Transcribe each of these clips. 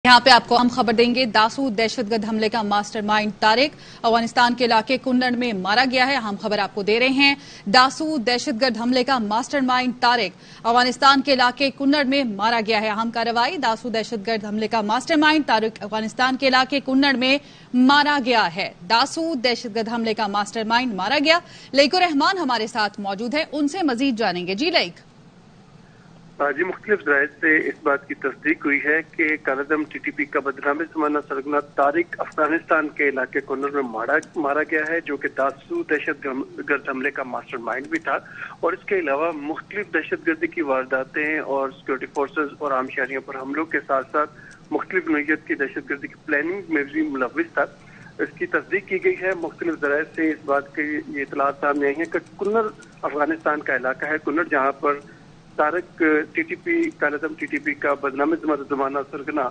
यहाँ पे आपको हम खबर देंगे। दासू दहशतगर्द हमले का मास्टरमाइंड तारिक अफगानिस्तान के इलाके कुन्नड़ में मारा गया है। हम खबर आपको दे रहे हैं। दासू दहशतगर्द हमले का मास्टरमाइंड तारिक अफगानिस्तान के इलाके कुन्नड़ में मारा गया है। अहम कार्रवाई। दासू दहशतगर्द हमले का मास्टरमाइंड तारिक अफगानिस्तान के इलाके कुन्नड़ में मारा गया है। दासू दहशतगर्द हमले का मास्टरमाइंड मारा गया। लईकुर रहमान हमारे साथ मौजूद है, उनसे मजीद जानेंगे। जी लईक। जी, मुख्तलिफ ज़राए से इस बात की तस्दीक हुई है कि कालादम टीटीपी का बदनामी ज़माना सरगना तारिक अफगानिस्तान के इलाके कुन्नड़ में मारा गया है, जो कि दासू दहशतगर्द हमले का मास्टरमाइंड भी था। और इसके अलावा मुख्तलिफ दहशतगर्दी की वारदातें और सिक्योरिटी फोर्सेज और आम शहरियों पर हमलों के साथ साथ मुख्तलिफ नौइयत की दहशतगर्दी की प्लानिंग में भी मुलव्विस था। इसकी तस्दीक की गई है। मुख्तलिफ ज़राए से इस बात की ये इतलात सामने आई है कि कुन्नड़ अफगानिस्तान का इलाका है। कुन्नड़ जहाँ पर तारिक टीटीपी कालादम टीटीपी का बदनामी ज़माना सरगना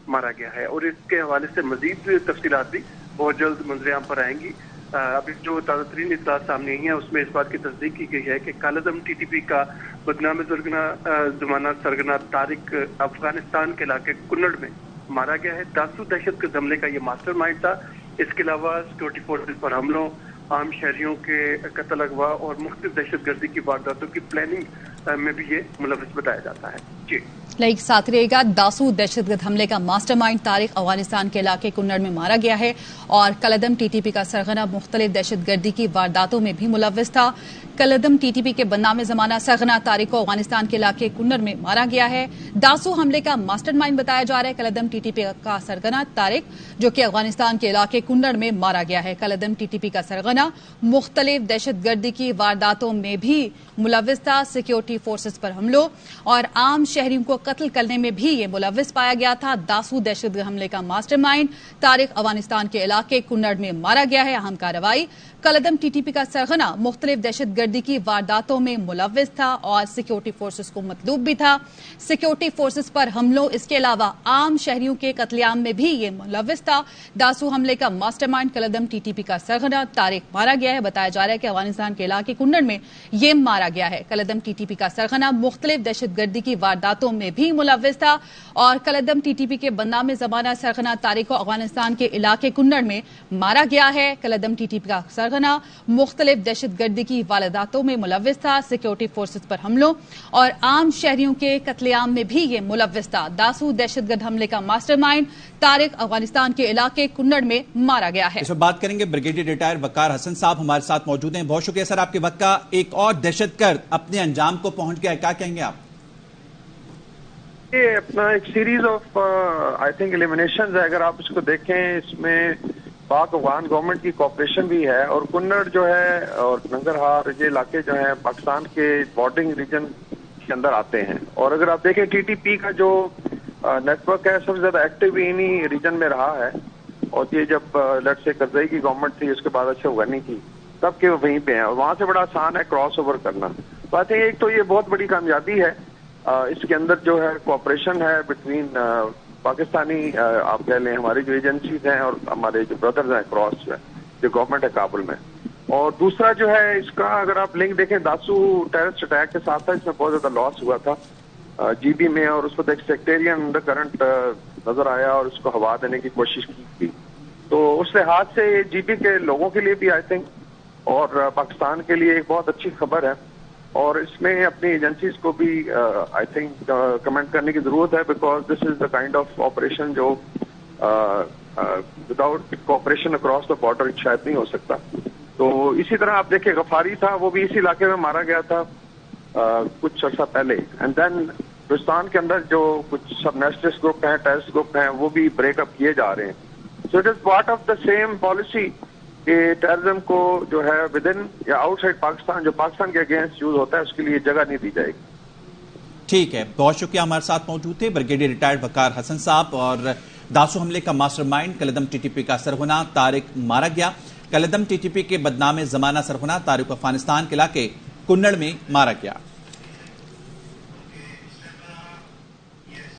मारा गया है। और इसके हवाले से मजीद तफसीलात भी बहुत जल्द मंजर-ए-आम पर आएंगी। अभी जो ताज़ा तरीन इतलात सामने आई है उसमें इस बात की तस्दीक की गई है कि कालादम टीटीपी का बदनामी ज़माना सरगना तारिक अफगानिस्तान के इलाके कुन्नड़ में मारा गया है। दासू दहशतगर्द हमले का ये मास्टरमाइंड था। इसके अलावा सिक्योरिटी फोर्सेज पर हमलों, आम शहरियों के कत्ल अगवा और मुख्तलिफ दहशतगर्दी की वारदातों की प्लानिंग में भी ये मुलव्विस बताया जाता है। जी लाइक साथ रहेगा। दासू दहशतगर्द हमले का मास्टरमाइंड तारिक अफगानिस्तान के इलाके कुन्नड़ में मारा गया है और कालादम टीटीपी का सरगना मुख्तलिफ दहशतगर्दी की वारदातों में भी मुलव्विस था। कालादम टीटीपी के बदनामी ज़माना सरगना तारिक को अफगानिस्तान के इलाके कुन्नड़ में मारा गया है। दासू हमले का मास्टरमाइंड बताया जा रहा है कालादम टीटीपी का सरगना तारिक, जो कि अफगानिस्तान के इलाके कुन्नड़ में मारा गया है। कालादम टीटीपी का सरगना मुख्तलिफ दहशतगर्दी की वारदातों में भी मुलव्विस था। सिक्योरिटी फोर्सेज पर हमलों और आम शहरियों को कत्ल करने में भी ये मुलव्विस पाया गया था। दासू दहशतगर्द हमले का मास्टरमाइंड तारिक अफगानिस्तान के इलाके कुन्नड़ में मारा गया है। अहम कार्रवाई। कालादम टीटीपी का सरगना मुख्तलिफ दहशतगर्दी की वारदातों में मुलव्विस था और सिक्योरिटी फोर्सेज को मतलूब भी था। सिक्योरिटी फोर्सेज पर हमलों, इसके अलावा आम शहरियों के कत्लेआम में भी ये मुलव्विस था। दासू हमले का मास्टरमाइंड कालादम टीटीपी का सरगना तारिक मारा गया है। बताया जा रहा है कि अफगानिस्तान के इलाके कुन्नड़ में ये मारा गया है। कालादम टीटीपी का सरगना मुख्तलिफ दहशतगर्दी की वारदातों में भी मुलव्विस था और कालादम टीटीपी के बदनामी ज़माना सरगना तारिक को अफगानिस्तान के इलाके कुन्नड़ में मारा गया है। कालादम टीटीपी का सरगना मुख्तलिफ दहशतगर्दी की वारदातों में मुलव्विस था। सिक्योरिटी फोर्सेज पर हमलों और आम शहरियों के कत्लेआम में भी ये मुलव्विस था। दासू दहशतगर्द हमले का मास्टरमाइंड तारिक अफगानिस्तान के इलाके कुन्नड़ में मारा गया है। इस पर बात करेंगे। ब्रिगेडियर रिटायर वकार हसन साहब हमारे साथ मौजूद हैं। बहुत शुक्रिया सर आपके वक्त का। एक और दहशतगर्द अपने अंजाम को पहुंच गया, क्या कहेंगे आप? ये अपना एक series of I think elimination है। अगर आप इसको देखें, इसमें पाक अफगान गवर्नमेंट की कोऑपरेशन भी है और कुन्नड़ जो है और नंगरहार ये इलाके जो है पाकिस्तान के बॉर्डरिंग रीजन के अंदर आते हैं। और अगर आप देखें टीटीपी का जो नेटवर्क है सबसे ज्यादा एक्टिव इन्हीं रीजन में रहा है। और ये जब लेट्स से करज़ई की गवर्नमेंट थी, उसके बाद अशरफ गनी की, तब के वहीं पे हैं और वहां से बड़ा आसान है क्रॉस ओवर करना। तो आई थिंक एक तो ये बहुत बड़ी कामयाबी है। इसके अंदर जो है कोऑपरेशन है बिटवीन पाकिस्तानी आप कह लें हमारी जो एजेंसीज हैं और हमारे जो ब्रदर्स हैं क्रॉस जो गवर्नमेंट है काबुल में। और दूसरा जो है इसका अगर आप लिंक देखें दासू टेररिस्ट अटैक के साथ था, इसमें बहुत ज्यादा लॉस हुआ था जीबी में और उस पर एक सेक्टेरियन अंडर करंट नजर आया और उसको हवा देने की कोशिश की थी। तो उस लिहाज से जीबी के लोगों के लिए भी आई थिंक और पाकिस्तान के लिए एक बहुत अच्छी खबर है। और इसमें अपनी एजेंसीज को भी आई थिंक कमेंट करने की जरूरत है, because this is the kind of operation जो without cooperation across the border शायद नहीं हो सकता। तो इसी तरह आप देखिए गफारी था, वो भी इसी इलाके में मारा गया था कुछ अर्सा पहले। एंड देन हिंदुस्तान के अंदर जो कुछ सब नेशनलिस्ट ग्रुप हैं, टेररिस्ट ग्रुप हैं, वो भी ब्रेकअप किए जा रहे हैं। So it is part of the same policy कि टेररिज्म को जो है विद इन या आउटसाइड पाकिस्तान, जो पाकिस्तान के अगेंस्ट यूज होता है, उसके लिए जगह नहीं दी जाएगी। ठीक है, बहुत शुक्रिया। हमारे साथ मौजूद थे ब्रिगेडियर रिटायर्ड वकार हसन साहब। और दासू हमले का मास्टरमाइंड कालादम टीटीपी का सरगना तारिक मारा गया। कालादम टीटीपी के बदनामी ज़माना सरगना तारिक अफगानिस्तान के इलाके कुन्नड़ में मारा गया।